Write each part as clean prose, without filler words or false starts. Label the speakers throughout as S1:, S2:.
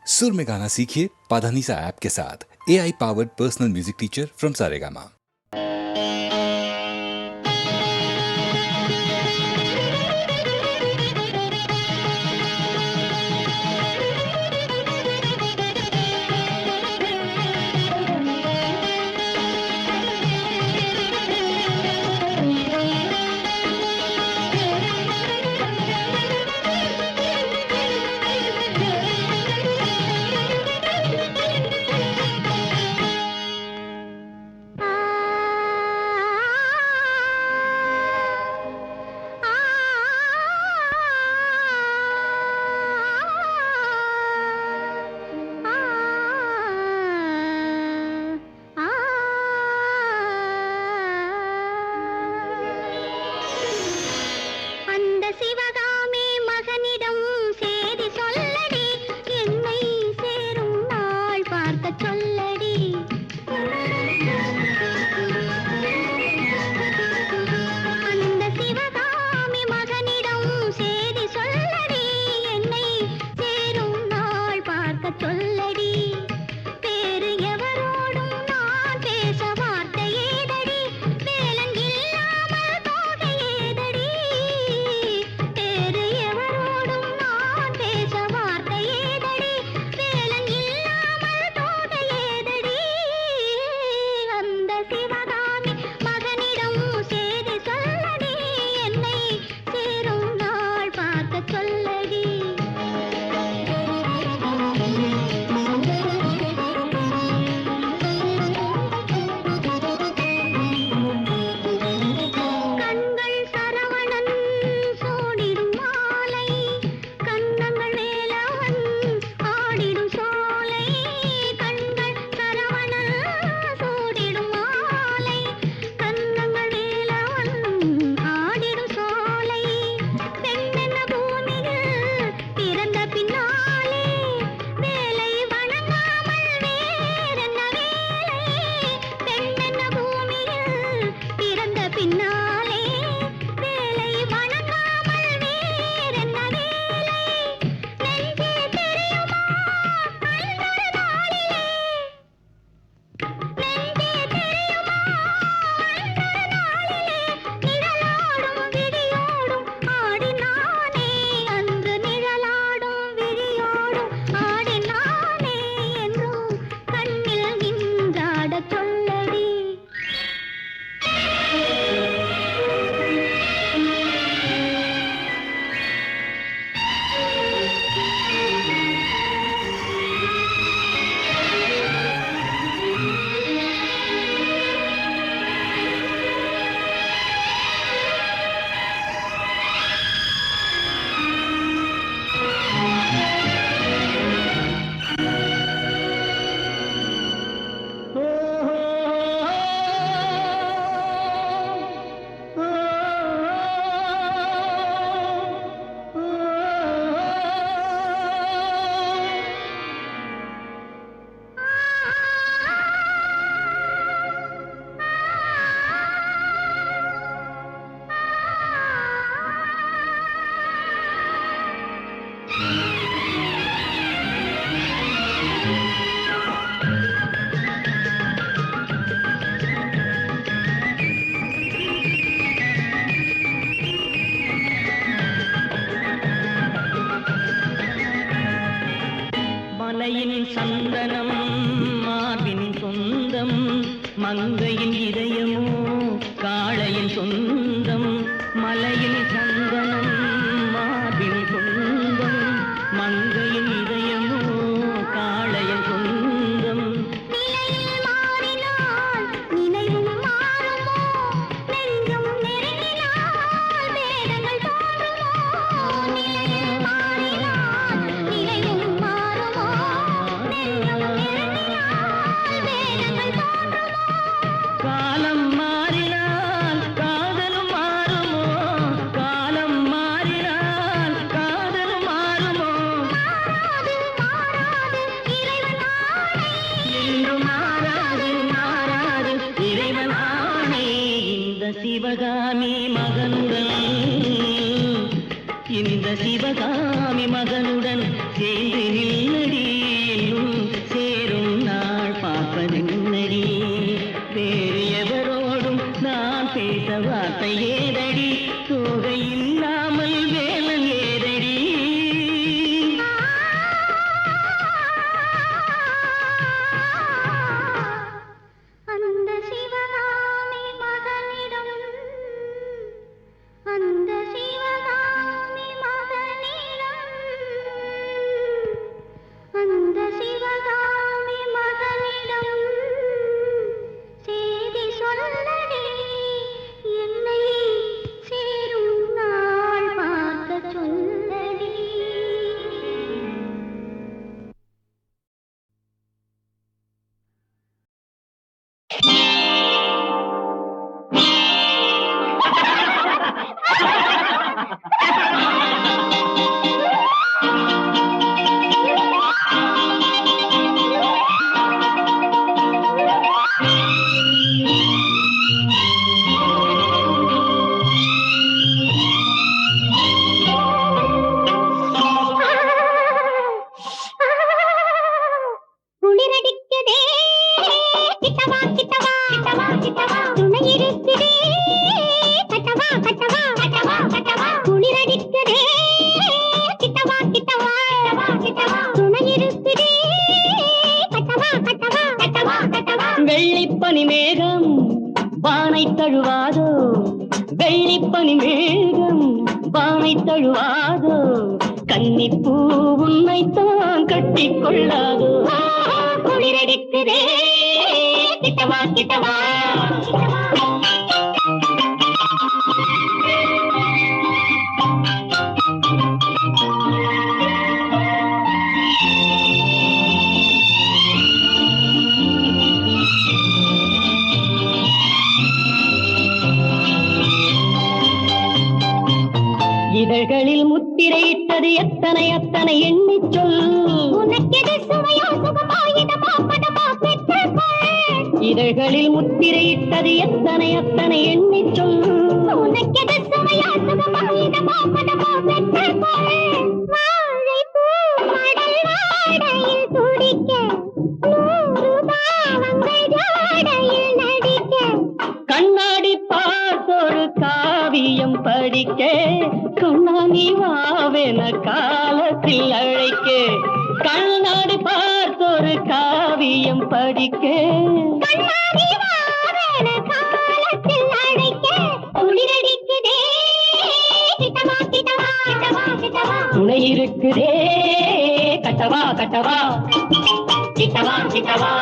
S1: सुर में गाना सीखिए पाधानीसा ऐप के साथ। AI powered personal music teacher from Saregama.
S2: சந்தனம் மார்பின் சொந்தம் மங்கையின் இதயமோ காளையின் சொந்தம் மலையின் சந்தனம் மார்பின் சொந்தம் மங்கையின் இதயமோ காளையின் சொந்தம் நிலையில் மாறினால் நினைவும் மாறுமோ நெஞ்சம் நெருங்கினால் வேதங்கள் தோன்றுமோ நிலையில் மாறினால் நினைவும் மாறுமோ நெஞ்சம் நெருங்கினால் வேதங்கள் தோன்றுமோ காலம் மாறினால் காதலும் மாறுமோ காலம் மாறினால் காதலும் மாறுமோ மாறாது மாறாது இறைவன் ஆணை என்றும் மாறாது மாறாது இறைவன் ஆணை இந்த சிவகாமி மகனுடன் இந்த சிவகாமி மகனுடன் சேர்ந்து நில்லடி மேகம் வானை தழுவாதோ, வெள்ளிப்பனி மேகம் வானை தழுவாதோ, கன்னிப்பூ உன்னைத்தான் கட்டிக் கொள்ளாதோ. குளிரடிக்குதே கிட்டவா கிட்டவா. இதழ்களில் முத்திரையிட்டது எத்தனை எத்தனை எண்ணிச் சொல். இதழ்களில் முத்திரையிட்டது எத்தனை எத்தனை எண்ணிச் சொல். கண்ணாடி பார்த்தொரு காவியம் படிக்க, கண்ணாடி வாவென காலத்தில் அழைக்க. கண்ணாடி பார்த்தொரு காவியம் படிக்க, துணை இருக்குதே கட்டவா கட்டவா கிட்டவா கிட்டவா.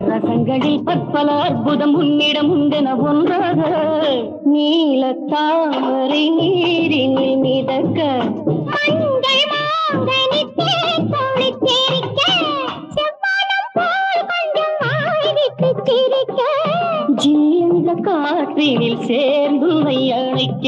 S2: ரசங்களில் பற்பல அற்புதம் உன்னிடம் உண்டென ஒன்றாக, நீல தாமரை நீரினில் மிதக்க, ஜீந்த காற்றினில் சேர்ந்து அழைக்க.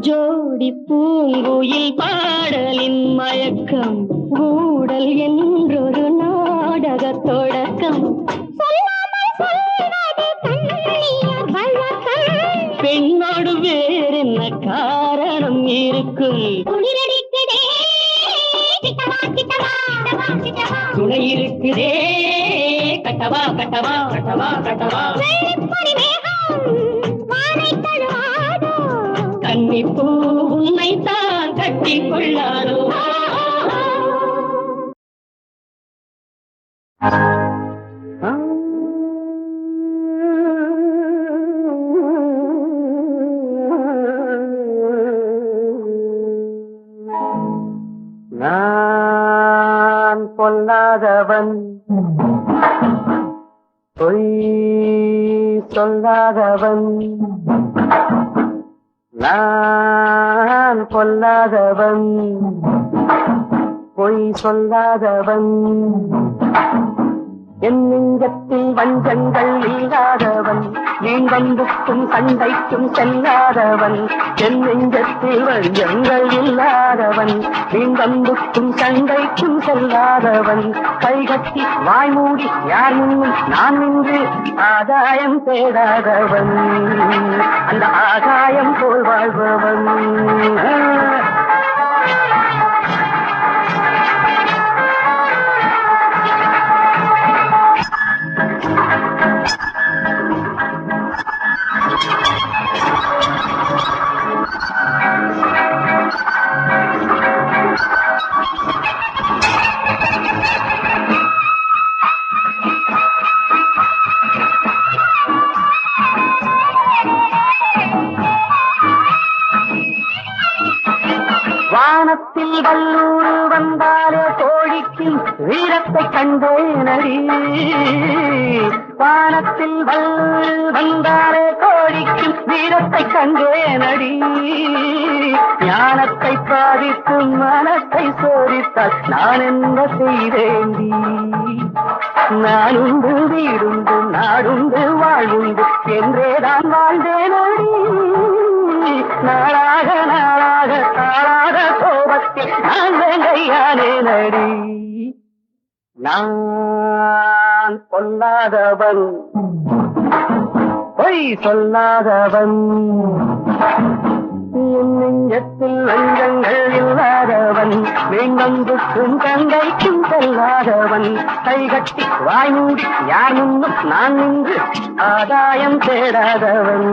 S2: ஜோடி பூங்குயில் பாடலின் மயக்கம், ஊடல் என்றொரு நாடக தொடக்கம். பெண்ணோடு வேறென்ன காரணம் இருக்கும்? துணை இருக்குதே கட்டவா கட்டவா கட்டவா கட்டவா. கன்னிப்பூ உன்னைத்தான் கட்டிக் கொள்ளாதோ. நான் பொல்லாதவன், பொய் சொல்லாதவன். நான் பொல்லாதவன், பொய் சொல்லாதவன். என் நெஞ்சத்தில் வஞ்சங்கள் இல்லாதவன், வீண்வம்புக்கும் சண்டைக்கும் செல்லாதவன். என் நெஞ்சத்தில் வஞ்சங்கள் இல்லாதவன், வீண்வம்புக்கும் சண்டைக்கும் செல்லாதவன். கைகட்டி வாய்மூடி யார் முன்னும் நான் நின்று ஆதாயம் தேடாதவன், அந்த ஆகாயம் போல் வாழ்பவன். வானத்தில் வல்லூர் வந்தாலே கோழிக்கும் வீரத்தை கண்டேனடி. வானத்தில் வந்தாலே கோழிக்கும் வீரத்தை கண்டேனடி. ஞானத்தை பாதித்து மனத்தை சோதித்தால் நான் என்ன செய்தேண்டி? நானுண்டு வீடுண்டு நாடுண்டு வாழ்வுண்டு என்றேதான் வாழ்ந்தேனடி. நாளாக நாளாக தாளாக கோபத்தில் நான் வேங்கையானேனடி. நான் பொல்லாதவன், பொய் சொல்லாதவன், என் நெஞ்சத்தில் லஞ்சங்கள் இல்லாதவன், வேண்டம்புக்கும் தந்தைக்கும் செல்லாதவன், கைகட்டி வாய் மூடி யார் முன்னும் நான் நின்று ஆதாயம் தேடாதவன்,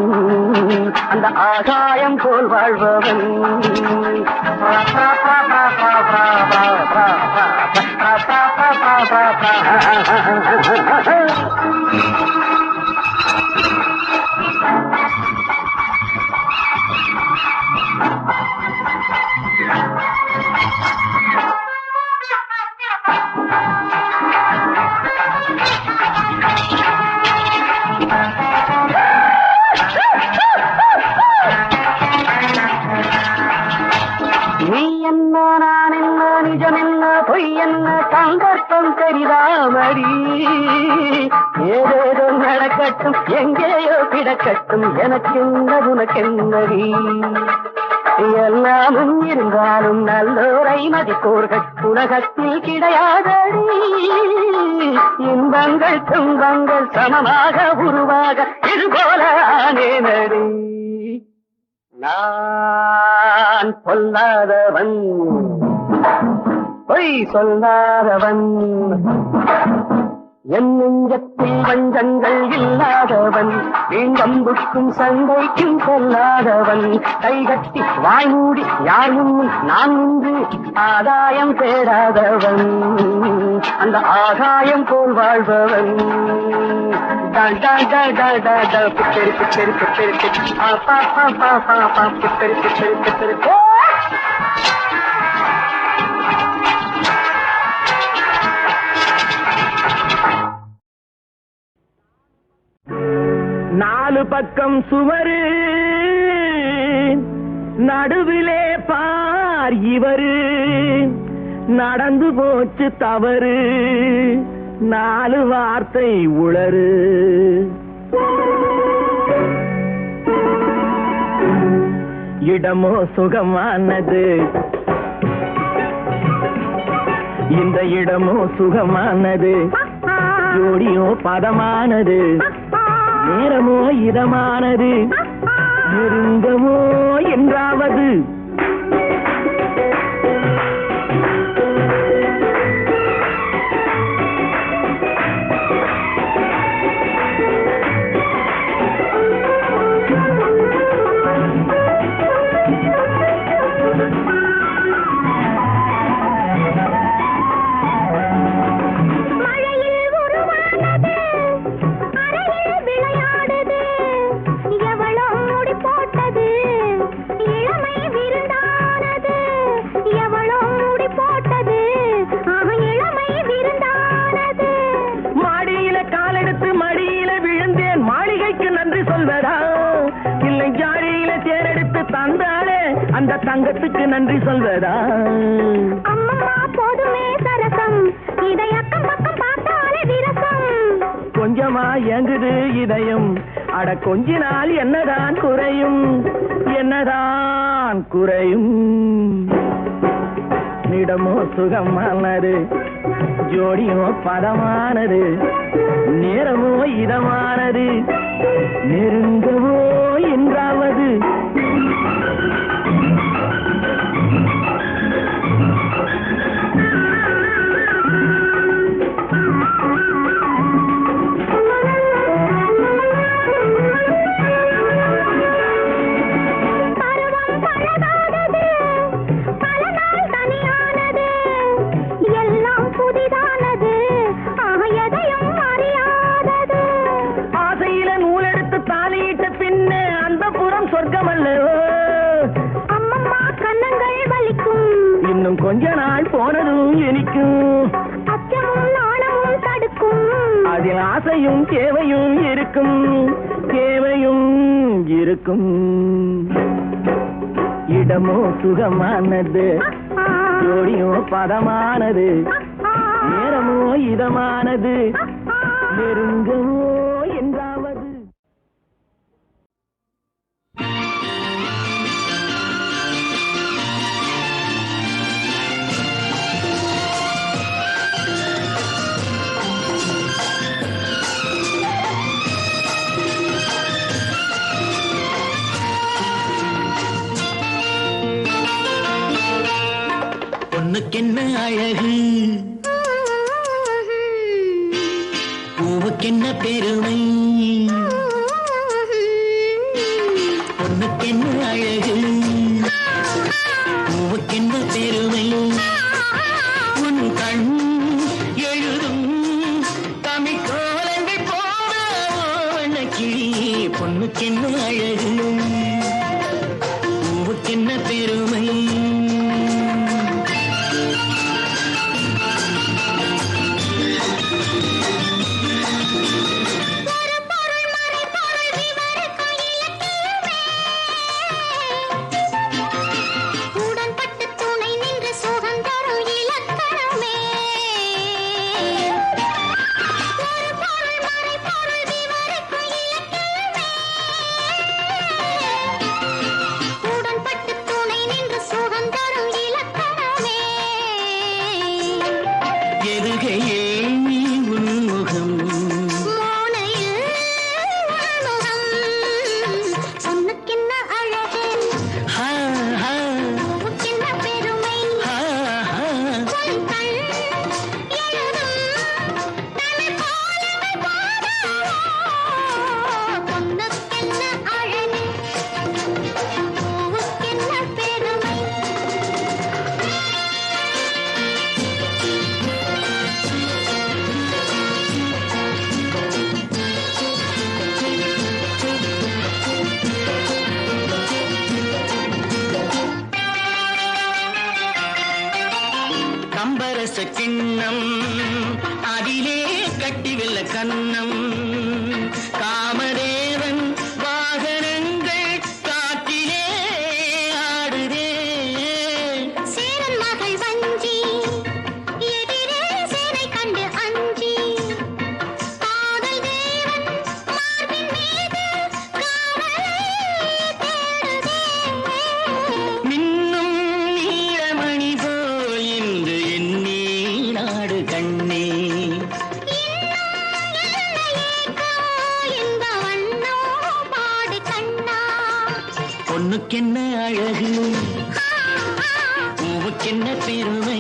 S2: அந்த ஆகாயம் போல் வாழ்பவன். நீ என்ன நான் என்ன நிஜம் என்ன பொய் என்ன சந்தர்ப்பம் தெரியாமடி. ஏதேதோ நடக்கட்டும் எங்கேயோ கிடக்கட்டும் எனக்கென்ன உனக்கென்னடி. எல்லாமும் இருந்தாலும் நல்லோரை மதிப்போர்கள் உலகத்தில் கிடையாதடி. இன்பங்கள் துன்பங்கள் சமமாக உருவாக இதுபோல ஆனேனடி. நான் பொல்லாதவன், பொய் சொல்லாதவன், என் நெஞ்சத்தில் வஞ்சங்கள் இல்லாதவன், வீண்வம்புக்கும் சண்டைக்கும் செல்லாதவன், கைகட்டி வாய் மூடி யார் முன்னும் நான் நின்று ஆதாயம் தேடாதவன், அந்த ஆகாயம் போல் வாழ்பவன். பித்தரி பித்தரி பித்தரி பித்தரி பித்தரி பித்தரி. நாலு பக்கம் சுவரு நடுவிலே பார் இவரு, நடந்து போச்சு தவறு நாலு வார்த்தை உளறு. இடமோ சுகமானது, இந்த இடமோ சுகமானது, ஜோடியோ பதமானது, நேரமோ இதமானது, நெருங்கமோ என்றாவது. அந்த தங்கத்துக்கு நன்றி சொல்வதா?
S3: அம்மா போதுமே சரசம், இதை அக்கம் பக்கம் பார்த்தாலே விரசம்.
S2: கொஞ்சமா எங்குது இதயம், அட கொஞ்ச நாள் என்னதான் குறையும், என்னதான் குறையும். இடமோ சுகமானது, ஜோடியோ பதமானது, நேரமோ இதமானது, நெருங்கவோ என்றாவது. இன்னும் கொஞ்ச நாள் போனதும் இனிக்கும்,
S3: அச்சமும் நாணமும் தடுக்கும்,
S2: அதில் ஆசையும் தேவையும் இருக்கும். தேவையும் இருக்கும். இடமோ சுகமானது, ஜோடியோ பதமானது, நேரமோ இதமானது, நெருங்கவோ என்றாவது.
S4: பொண்ணுக்கென்ன அழகு, பூவுக்கென்ன பெருமை. பொண்ணுக்கென்ன அழகு, பூவுக்கென்ன பெருமை. உன் கண் எழுதும் தமிழ் கோலங்கள் போன கிளி. பொண்ணுக்கென்ன அழகு, பூவுக்கென்ன பெருமை. கிண்ணம் அதிலே கட்டி வெல்ல கண்ணம். காமதேவன் வாகனங்கள் காற்றிலே ஆடுதே.
S3: சேரன் மகள் வஞ்சி எதிரே சேனை கண்டு அஞ்சி. காதல் தேவன் மார்பின் மீது காவலை தேடுதே.
S4: மின்னும் நீலமணி போல் இன்று எண்ணி நாடு கண்ணே. பொண்ணுக்கென்ன அழகு, பூவுக்கென்ன பெருமை.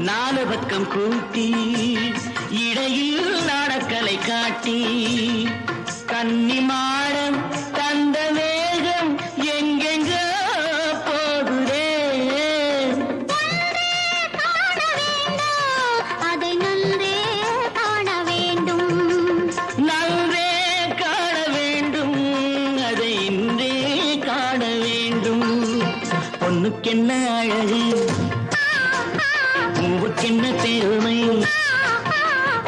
S4: நாலு பக்கம் கூட்டி இடையில் நாடக்கலை காட்டி. கன்னி மாடம் தந்த வேகம் எங்கெங்க போகுதே.
S3: அதை நன்றே காண வேண்டும்,
S4: நன்றே காண வேண்டும், அதை இன்றே காண வேண்டும். பொண்ணுக்கென்ன அழகு, பூவுக்கென்ன பெருமை.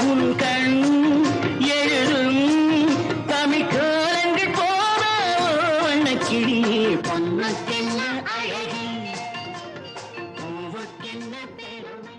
S4: உன் கண் எழுதும் தமிழ் கோலங்கள் போன வண்ணக்கிளி. பொண்ணுக்கென்ன அழகு, பூவுக்கென்ன பெருமை.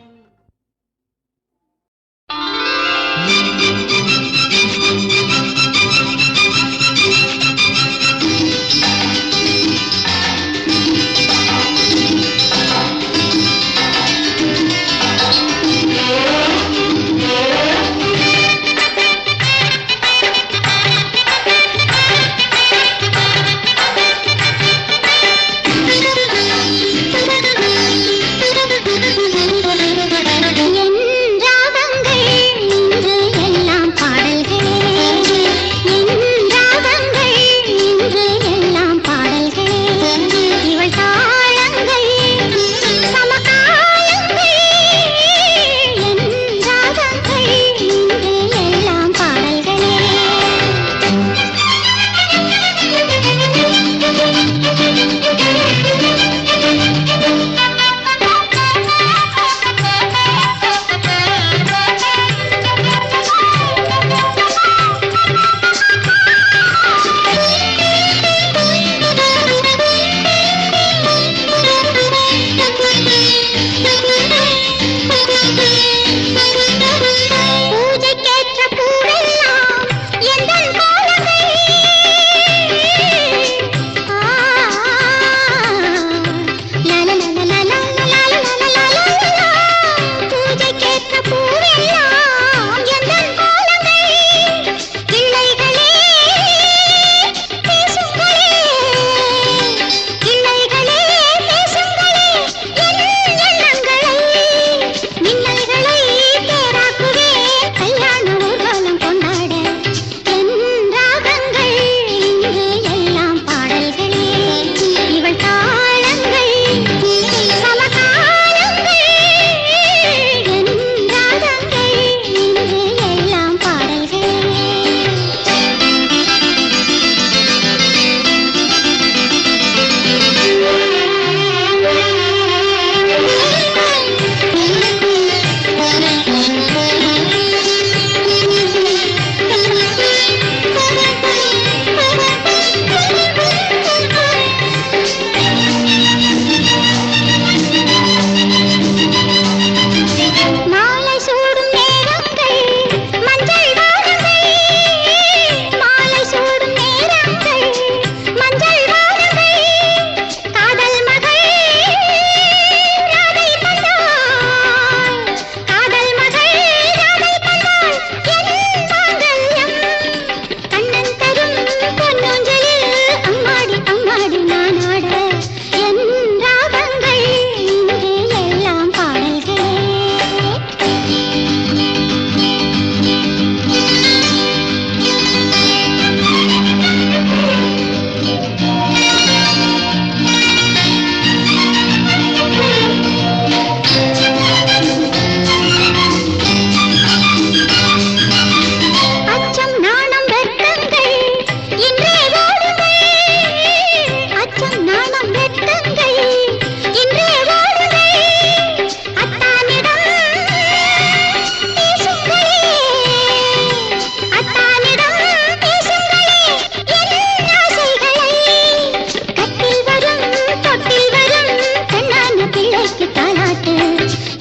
S3: மனோதைக்கு தாலாட்டு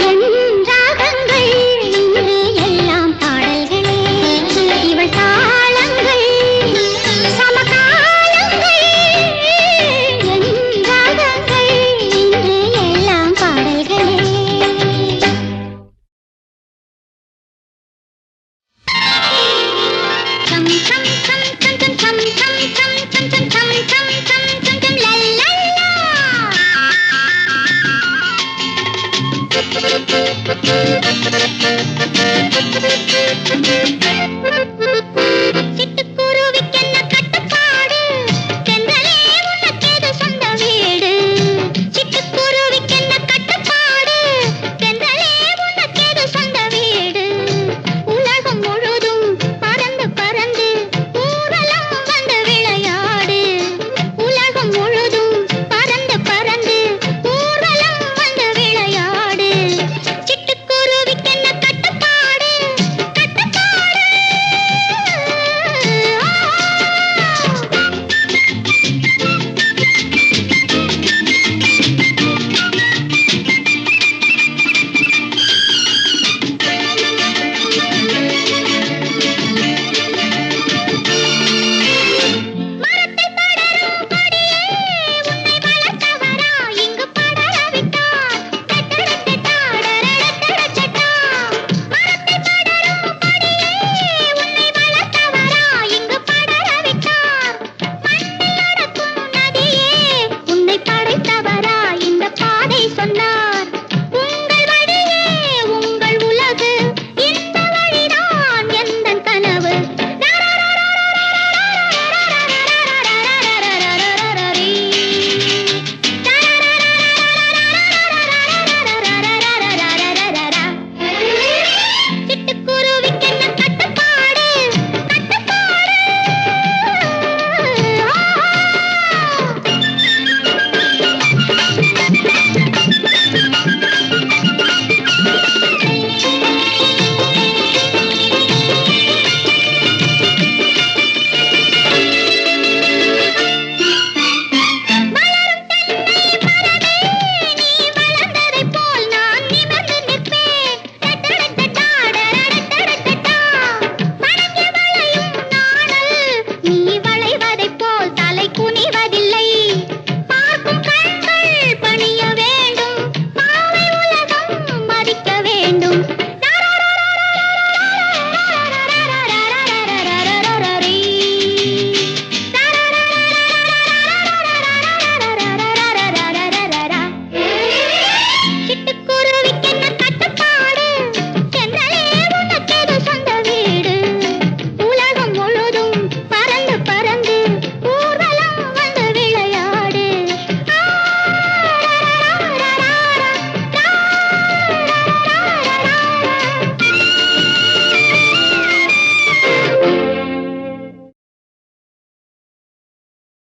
S3: என் ராகங்கள் இன்று எல்லாம் பாடல்களே இவள் தாளங்கள் சமகாலங்கள் என் ராகங்கள் இன்று எல்லாம் பாடல்களே tum tum tum tum tum tum tum tum tum tum tum tum tum tum la la la